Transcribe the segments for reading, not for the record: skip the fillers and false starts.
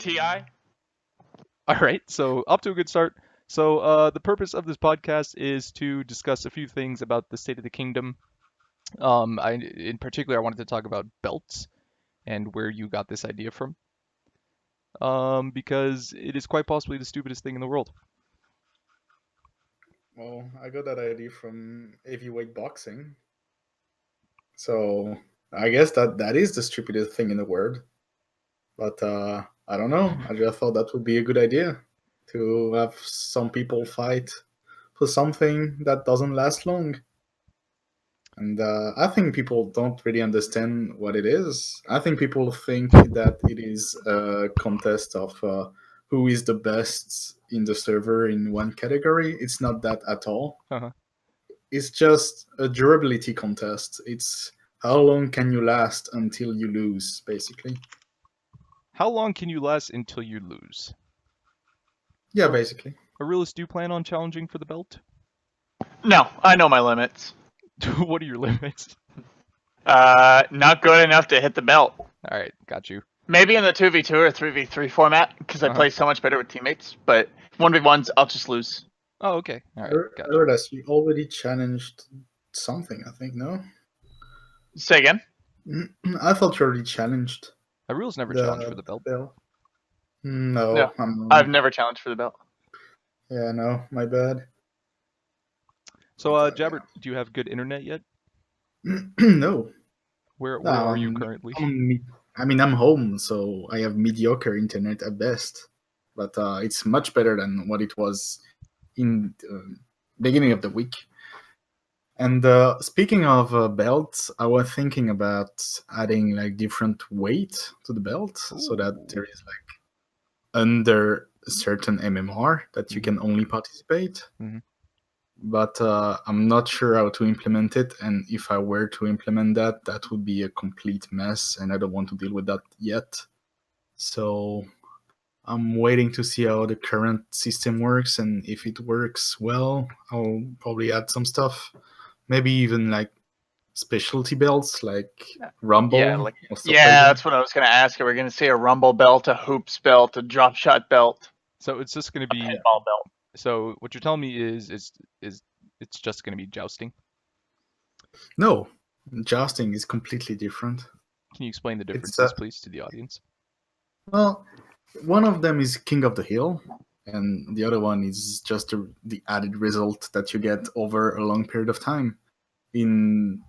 TI? All right, so up to a good start. So the purpose of this podcast is to discuss a few things about the state of the kingdom. In particular, I wanted to talk about belts and where you got this idea from, because it is quite possibly the stupidest thing in the world. Well, I got that idea from heavyweight boxing. So I guess that is the stupidest thing in the world. But I don't know. I just thought that would be a good idea to have some people fight for something that doesn't last long. And I think people don't really understand what it is. I think people think that it is a contest of who is the best in the server in one category. It's not that at all. Uh-huh. It's just a durability contest. It's how long can you last until you lose, basically. How long can you last until you lose? Yeah, basically. Aurelius, do you plan on challenging for the belt? No, I know my limits. What are your limits? Not good enough to hit the belt. All right, got you. Maybe in the 2v2 or 3v3 format, because I Uh-huh. play so much better with teammates, but 1v1s, I'll just lose. Oh, okay. All right, I got you. heard us. You already challenged something, I think, no? Say again? I thought you already challenged Aurelius never challenged for the the belt. bell. No, No, I'm I've wrong. never challenged for the belt. Yeah, no, my bad. So, But, Jabbert, do you have good internet yet? No. Where No, are you currently? I'm home, so I have mediocre internet at best. But it's much better than what it was in the beginning of the week. And speaking of belts, I was thinking about adding like different weight to the belt so that Ooh. there is like under a certain MMR that you can only participate. Mhm. But I'm not sure how to implement it. And if I were to implement that, that would be a complete mess, and I don't want to deal with that yet. So I'm waiting to see how the current system works, and if it works well, I'll probably add some stuff. Maybe even like specialty belts like Rumble or stuff like that. That's what I was gonna ask. Are we gonna see a rumble belt, a hoops belt, a drop shot belt, So it's just going to a be. pinball belt? So what you're telling me is it's just going to be jousting. No, jousting is completely different. Can you explain the It's differences, please, to the audience? well, one of them is King of the Hill, and the other one is just the added result that you get over a long period of time. In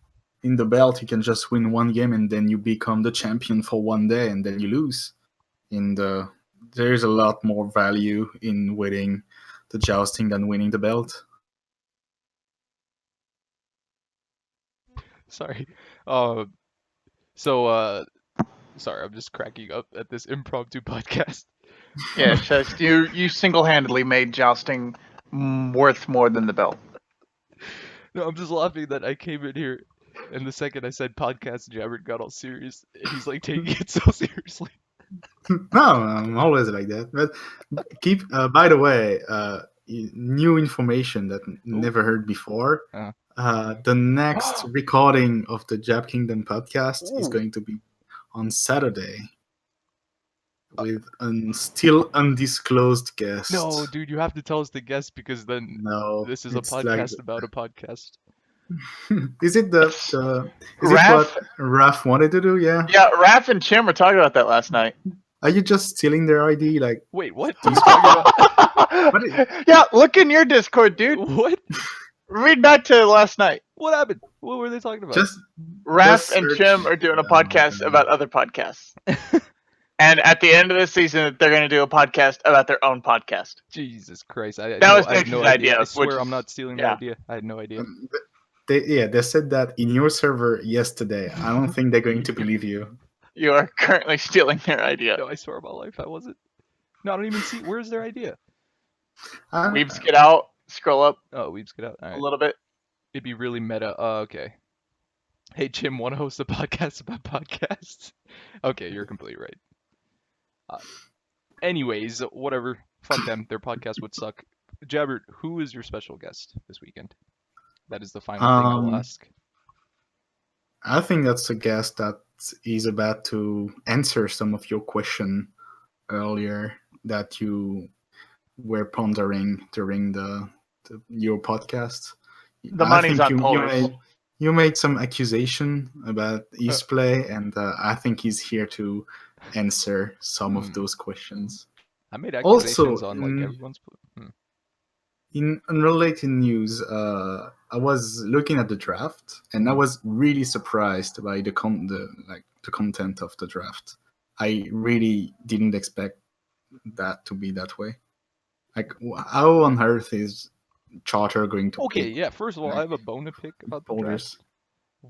in the belt, you can just win one game and then you become the champion for one day, and then you lose. In the There's a lot more value in winning the jousting than winning the belt. Sorry. Uh, so sorry, I'm just cracking up at this impromptu podcast. Yeah, just you single-handedly made jousting worth more than the belt. No, I'm just laughing that I came in here, and the second I said podcast, Jabbert got all serious, and he's like taking it so seriously. No, I'm always like that. But keep. By the way, new information that never heard before. Uh-huh. The next recording of the JabKingdom podcast is Ooh. going to be on Saturday with a still undisclosed guest. No, dude, you have to tell us the guest because then No, this is a it's like podcast about a podcast. is it It's is it what Raph. Raf wanted to do? Yeah. Yeah, Raph and Chim were talking about that last night. Are you just stealing their ID? Like Wait, what? He's talking about Yeah, look in your Discord, dude. what? Read back to last night. What happened? What were they talking about? just Raph and search- Chim are doing a Oh my podcast God. about other podcasts. And at the end of the season, they're going to do a podcast about their own podcast. Jesus Christ! I was I had no Nathan's idea. idea, I swear which I'm is- not stealing yeah. the idea. I had no idea. They said that in your server yesterday. I don't think they're going to believe you. You are currently stealing their idea. No, I swear on my life I wasn't. No, I don't even see. Where's their idea? Weebs, get out. Scroll up Oh, Weebs, get out. All a right. little bit. It'd be really meta. Okay. Hey, Jim, want to host a podcast about podcasts? Okay, you're completely right. Anyways, whatever. Fuck them. Their podcast would suck. Jabbert, who is your special guest this weekend? That is the final thing I will ask. I think that's a guest that is about to answer some of your question earlier that you were pondering during your podcast. The I money's think on Polders. you made some accusation about his play, and I think he's here to answer some of those questions. I made accusations Also, on like everyone's. in unrelated news, I was looking at the draft, and I was really surprised by the content of the draft. I really didn't expect that to be that way. Like, how on earth is Charter going to Okay, pick yeah. First of all, like, I have a bone to pick about the folders? draft.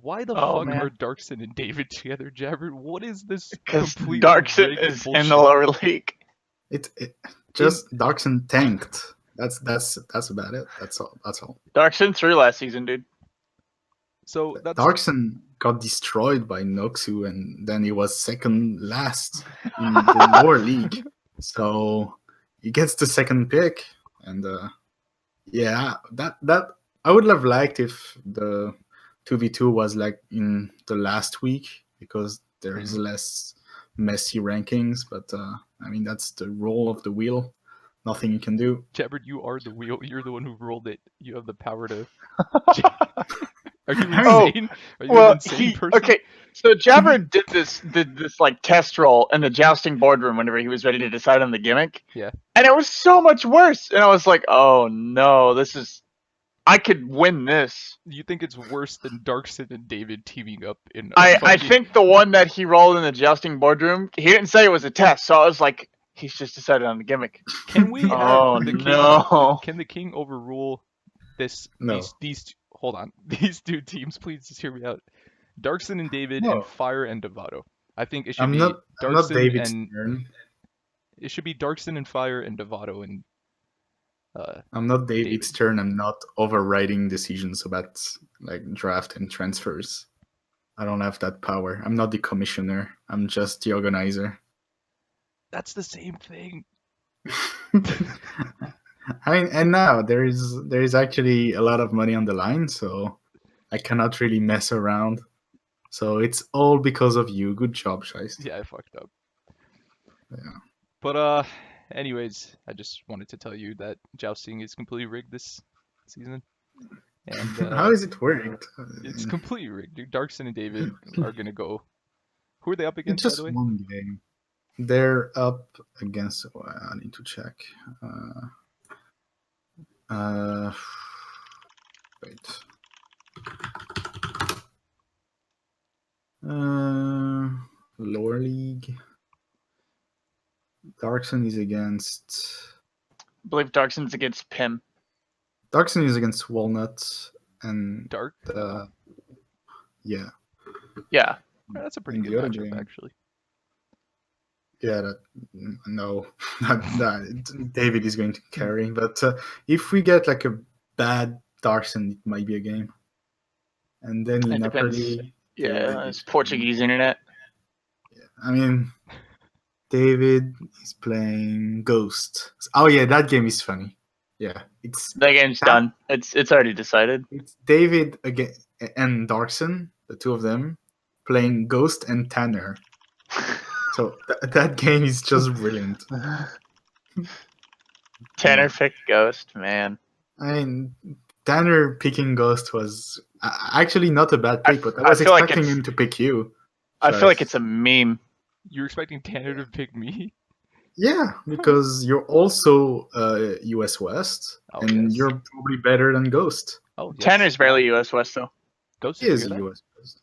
Why the Oh, fuck man. are Darkson and David together, Jabber? What is this Because completely Darkson rigged is bullshit? in the lower league. It just Darkson tanked. That's about it. That's all. Darkson threw last season, dude. So that's Darkson got destroyed by Noxu, and then he was second last in the lower league. So he gets the second pick, and yeah, that I would have liked if the 2v2 was like in the last week, because there is less messy rankings. But I mean, that's the role of the wheel. Nothing you can do. Jabber, you are the wheel. You're the one who rolled it. You have the power to. Are you Oh, insane? Are you an insane person? Okay, so Jabber did this like test roll in the jousting boardroom whenever he was ready to decide on the gimmick. Yeah. And it was so much worse. And I was like, oh no, I could win this. You think it's worse than Darkson and David teaming up in? I think the one that he rolled in the jousting boardroom, he didn't say it was a test, so I was like, he's just decided on the gimmick. Can we have Oh the king? no! Can the king overrule this? No. Hold on. These two teams, please just hear me out. Darkson and David No. and Fire and Devato. I think it should I'm be not Darkson David's and turn. it should be Darkson and Fire and Devato and. I'm not David's turn. I'm not overriding decisions about like draft and transfers. I don't have that power. I'm not the commissioner. I'm just the organizer. That's the same thing. I mean, and now there is actually a lot of money on the line, so I cannot really mess around. So it's all because of you. Good job, Scheist. Yeah, I fucked up. Yeah. But anyways, I just wanted to tell you that jousting is completely rigged this season. And how is it rigged? It's completely rigged. Dude, Darkson and David are gonna go. Who are they up against, Just by the way? one game. They're up against. I need to check. Wait. Lower league. Darkson is against. I believe Darkson's against Pim. Darkson is against Walnut and Dark. Yeah. Yeah. That's a pretty And good the other matchup, game. actually. Yeah, no, that David is going to carry. But if we get like a bad Darkson, it might be a game. And then in It upper depends. league, Yeah, it's Portuguese internet. yeah, I mean, David is playing Ghost. Oh yeah, that game is funny. Yeah, That game's done. It's already decided. It's David again and Darkson, the two of them, playing Ghost and Tanner. So that game is just brilliant. Tanner picked Ghost, man. I mean, Tanner picking Ghost was actually not a bad pick, but I was feel like expecting it's- him to pick you. I feel like it's a meme. You're expecting Tanner to pick me? Yeah, because you're also US West, Oh, and yes. you're probably better than Ghost. Oh, yes. Tanner's barely US West though. Ghost He is hear that? US West.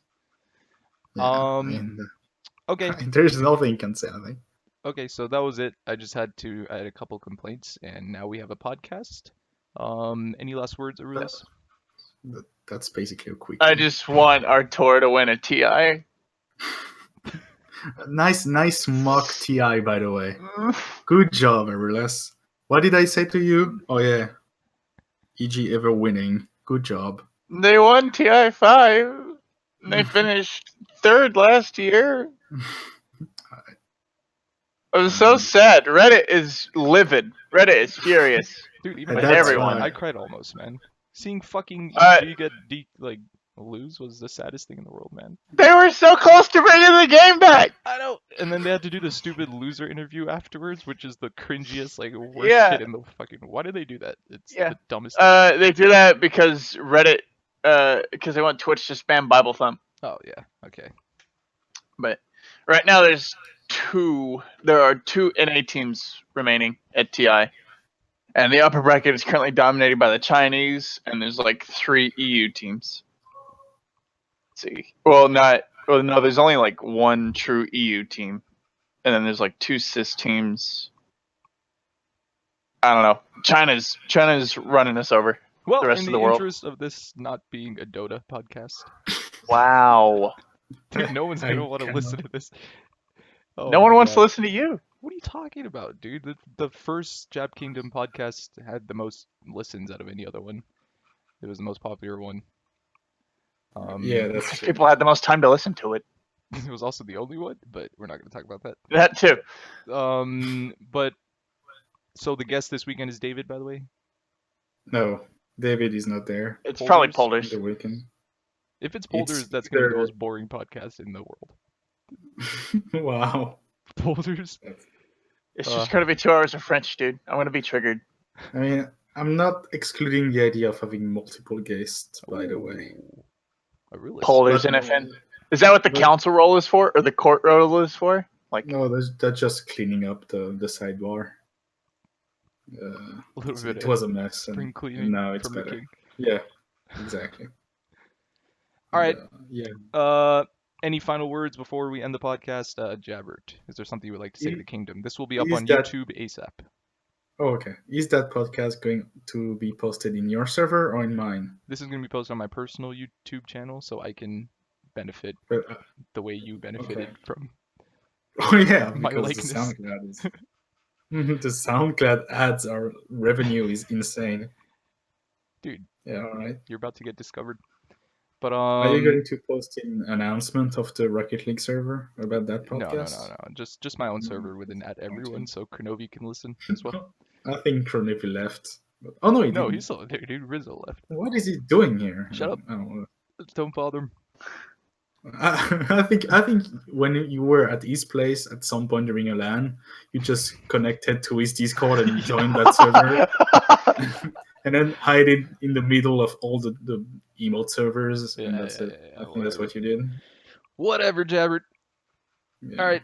Yeah, I Um, mean, Okay. there's nothing you can say. I think. Okay, so that was it. I had a couple complaints, and now we have a podcast. Any last words, Aurelius? That's basically a quick. I just want our tour to win a TI. Nice mock TI, by the way. Good job, Aurelius. What did I say to you? Oh yeah, EG ever winning. Good job. They won TI 5. They finished third last year. I was so sad. Reddit is livid. Reddit is furious. Dude, even That's I cried. everyone. I cried almost, man. Seeing fucking Uh, EG get lose was the saddest thing in the world, man. They were so close to bringing the game back. I know. And then they had to do the stupid loser interview afterwards, which is the cringiest, like worst Yeah. shit in the fucking. Why did they do that? It's Yeah. the dumbest thing. They do that because Reddit, because they want Twitch to spam Bible Thumb. Oh yeah. Okay. But right now there are two NA teams remaining at TI. And the upper bracket is currently dominated by the Chinese, and there's like 3 EU teams. Let's see. Well, no, there's only like 1 true EU team. And then there's like 2 CIS teams. I don't know. China's running us over. Well, The rest in of the the world. interest of this not being a Dota podcast, Wow. dude, no one's I gonna want to cannot. listen to this. Oh No one my wants to God. listen to you. What are you talking about, dude? The first JabKingdom podcast had the most listens out of any other one. It was the most popular one. Yeah, that's Because true. people had the most time to listen to it. It was also the only one, but we're not going to talk about That too. that. But so the guest this weekend is David, by the way. No, David is not there. It's probably Polders? Polders. The weekend. If it's It's Polders, that's going to be the either- most boring podcast in the world. Wow. Polders? It's just going to be 2 hours of French, dude. I'm going to be triggered. I mean, I'm not excluding the idea of having multiple guests, by the way. Ooh, a realist. Polders But NFN. Is that what the but- council role is for, or the court role is for? Like, No, that's just cleaning up the sidebar. A little bit It of was a mess, spring and cleaning now it's from the better. king. Yeah, exactly. All right. Yeah. Any final words before we end the podcast? Jabbert, is there something you would like to say to the kingdom? This will be up is on that- YouTube ASAP. Oh, okay. Is that podcast going to be posted in your server or in mine? This is going to be posted on my personal YouTube channel, so I can benefit But, the way you benefited from. oh yeah, My because likeness. the SoundCloud is the SoundCloud ads are revenue is insane. Dude, Yeah, all right. you're about to get discovered. But Are you going to post an announcement of the Rocket League server about that no, podcast? just my own No, server with an at everyone, okay. so Kronovi can listen as well. I think Kronevi left. But, oh no, he No, didn't. he's still there, dude. Rizzo left. What is he doing here? Shut up. I don't know. Don't bother him. I think when you were at his place at some point during a LAN, you just connected to his Discord and joined that server, and then hide it in the middle of all the emote servers, and that's it. Yeah, I think that's what you did. Whatever, Jabbert. Yeah. All right.